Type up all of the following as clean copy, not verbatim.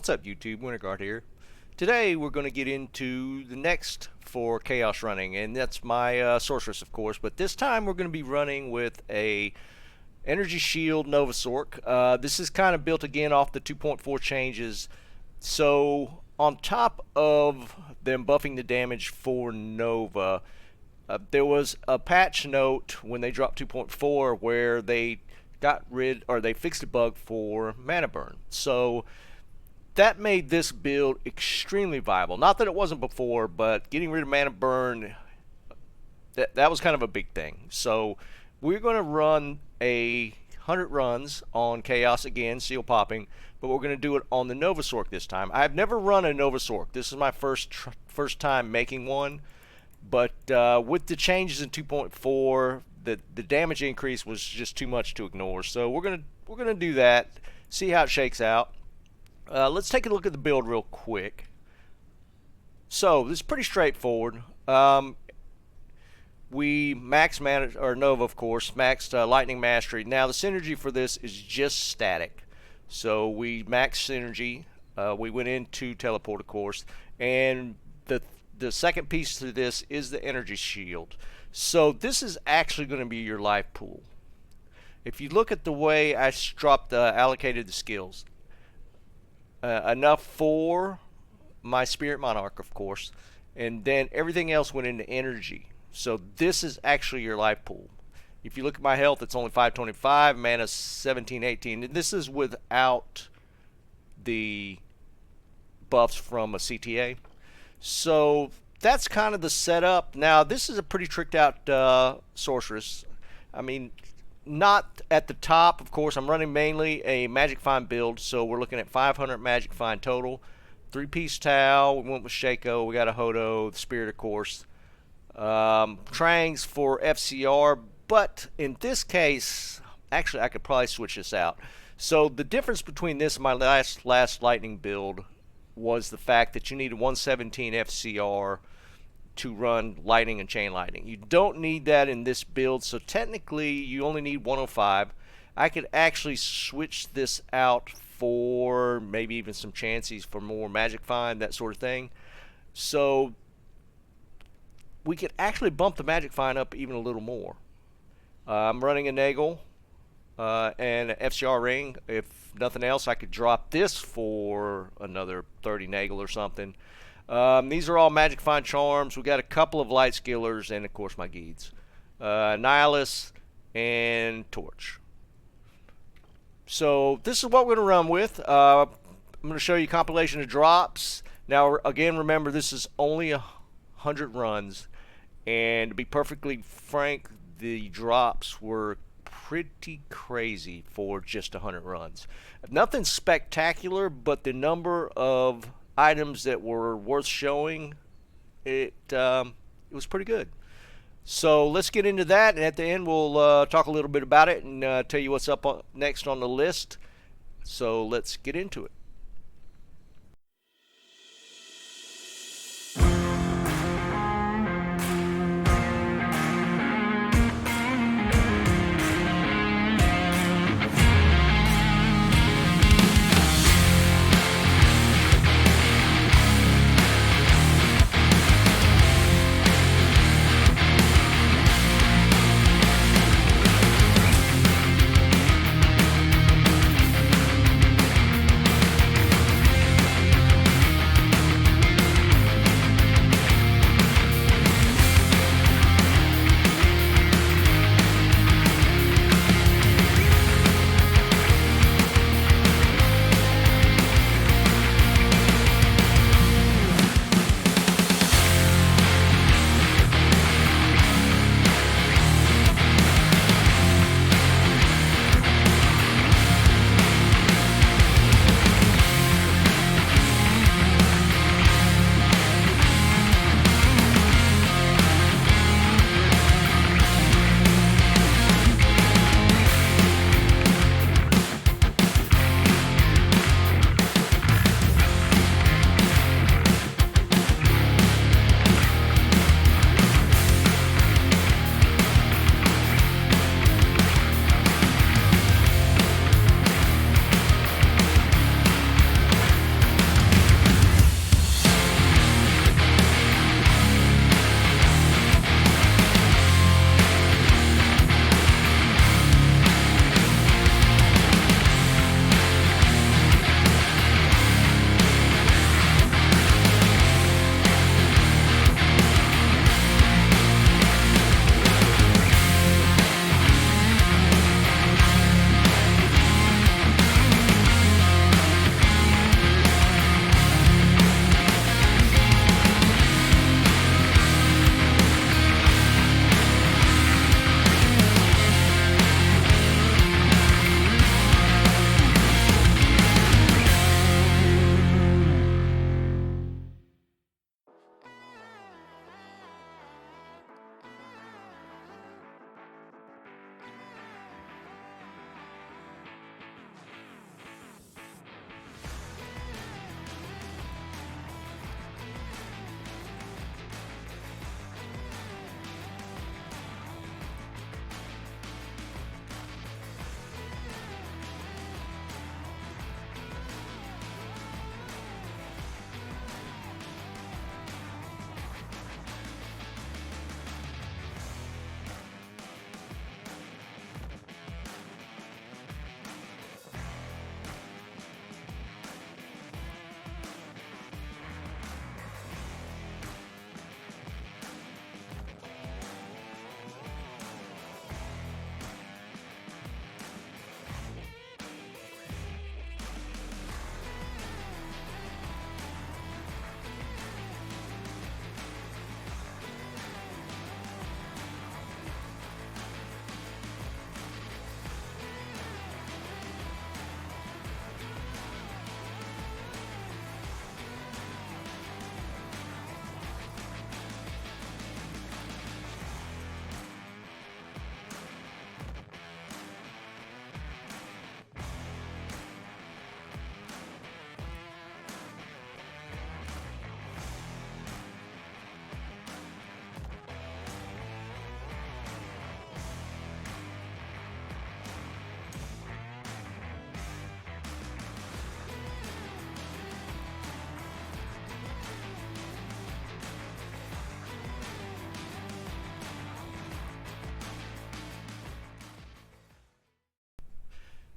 What's up YouTube, Winterguard here. Today we're going to get into the next for Chaos running, and that's my sorceress of course, but this time we're going to be running with a Energy Shield Nova Sorc. This is kind of built again off the 2.4 changes, so on top of them buffing the damage for Nova, there was a patch note when they dropped 2.4 where they got rid, or they fixed a bug for mana burn. So that made this build extremely viable. Not that it wasn't before, but getting rid of mana burn, that was kind of a big thing. So we're going to run 100 runs on Chaos again, seal popping, but we're going to do it on the Nova Sorc this time. I've never run a Nova Sorc. This is my first time making one, but with the changes in 2.4, the damage increase was just too much to ignore. So we're gonna do that, see how it shakes out. Let's take a look at the build real quick. So this is pretty straightforward. We max mana, or Nova of course, maxed Lightning Mastery. Now the synergy for this is just static. So we maxed synergy. We went into teleport of course, and the second piece to this is the Energy Shield. So this is actually going to be your life pool. If you look at the way I allocated the skills, enough for my Spirit Monarch of course, and then everything else went into energy. So this is actually your life pool. If you look at my health, it's only 525, mana 1718, and this is without the buffs from a CTA. So that's kind of the setup. Now this is a pretty tricked out sorceress. I mean, not at the top of course. I'm running mainly a Magic Find build, so we're looking at 500 Magic Find total. 3-piece Tau, we went with Shaco, we got a Hodo, the Spirit of course. Trangs for FCR, but in this case, actually I could probably switch this out. So the difference between this and my last Lightning build was the fact that you needed 117 FCR to run Lightning and Chain Lightning. You don't need that in this build, so technically you only need 105. I could actually switch this out for maybe even some chances for more Magic Find, that sort of thing. So we could actually bump the Magic Find up even a little more. I'm running a Nagel and an FCR ring. If nothing else, I could drop this for another 30 Nagel or something. These are all Magic Find charms. We got a couple of Light Skillers and of course my Geeds. Nihilus and Torch. So this is what we're going to run with. I'm going to show you a compilation of drops. Now again, remember this is only 100 runs, and to be perfectly frank, the drops were pretty crazy for just 100 runs. Nothing spectacular, but the number of items that were worth showing, it was pretty good. So let's get into that, and at the end we'll talk a little bit about it and tell you what's up next on the list. So let's get into it.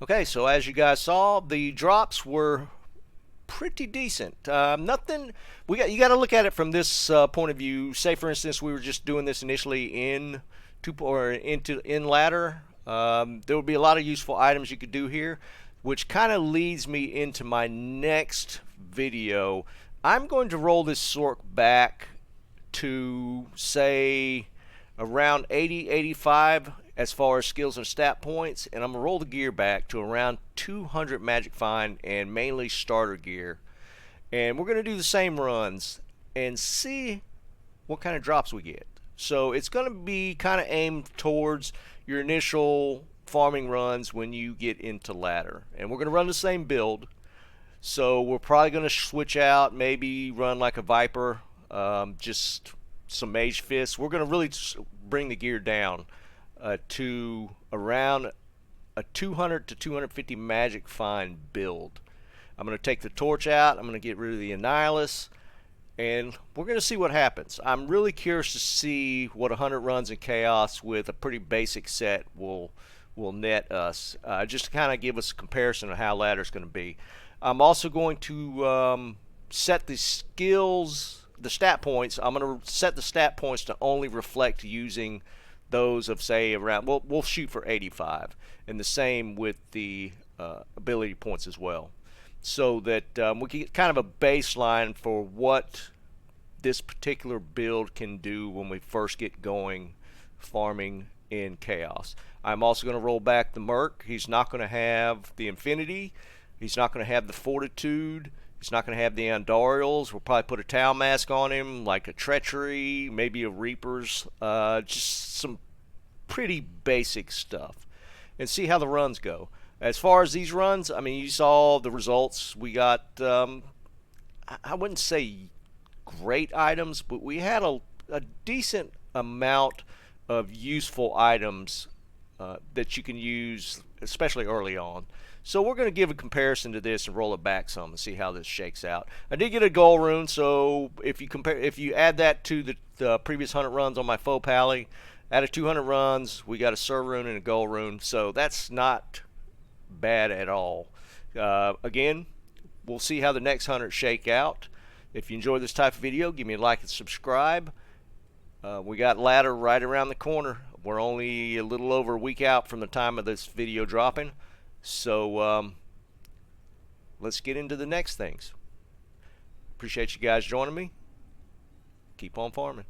Okay, so as you guys saw, the drops were pretty decent. Nothing. You got to look at it from this point of view. Say, for instance, we were just doing this initially in in ladder. There would be a lot of useful items you could do here, which kind of leads me into my next video. I'm going to roll this sork back to say around 80, 85 as far as skills and stat points, and I'm going to roll the gear back to around 200 magic find and mainly starter gear. And we're going to do the same runs and see what kind of drops we get. So it's going to be kind of aimed towards your initial farming runs when you get into ladder. And we're going to run the same build. So we're probably going to switch out, maybe run like a Viper, just some Mage Fists. We're going to really bring the gear down to around a 200 to 250 magic find build. I'm going to take the torch out. I'm going to get rid of the Annihilus, and we're going to see what happens. I'm really curious to see what 100 runs in Chaos with a pretty basic set will net us, just to kind of give us a comparison of how ladder's going to be. I'm also going to set the skills, the stat points. I'm going to set the stat points to only reflect using those of, say, around, we'll shoot for 85, and the same with the ability points as well, so that we can get kind of a baseline for what this particular build can do when we first get going farming in Chaos. I'm also going to roll back the Merc. He's not going to have the Infinity. He's not going to have the Fortitude. He's not going to have the Andorials. We'll probably put a Tau Mask on him, like a Treachery, maybe a Reaper's, just some pretty basic stuff, and see how the runs go. As far as these runs, I mean, you saw the results. We got, I wouldn't say great items, but we had a decent amount of useful items that you can use, especially early on. So we're going to give a comparison to this and roll it back some and see how this shakes out. I did get a gold rune, so if you add that to the previous 100 runs on my faux pally, out of 200 runs, we got a Sur rune and a gold rune, so that's not bad at all. Again, we'll see how the next 100 shake out. If you enjoy this type of video, give me a like and subscribe. We got ladder right around the corner. We're only a little over a week out from the time of this video dropping. So let's get into the next things. Appreciate you guys joining me. Keep on farming.